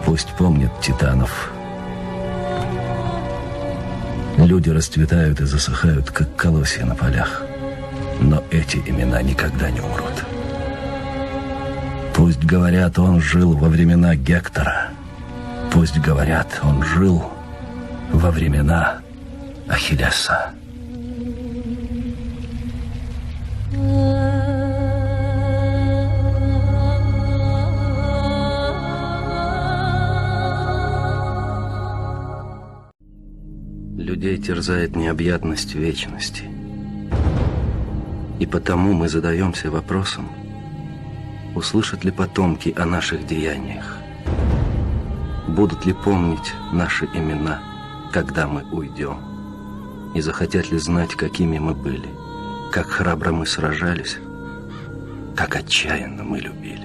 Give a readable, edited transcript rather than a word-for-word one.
Пусть помнят титанов. Люди расцветают и засыхают, как колосья на полях. Но эти имена никогда не умрут. Пусть говорят, он жил во времена Гектора. Пусть говорят, он жил во времена Ахиллеса. Людей терзает необъятность вечности. И потому мы задаемся вопросом, услышат ли потомки о наших деяниях, будут ли помнить наши имена, когда мы уйдем, и захотят ли знать, какими мы были, как храбро мы сражались, как отчаянно мы любили.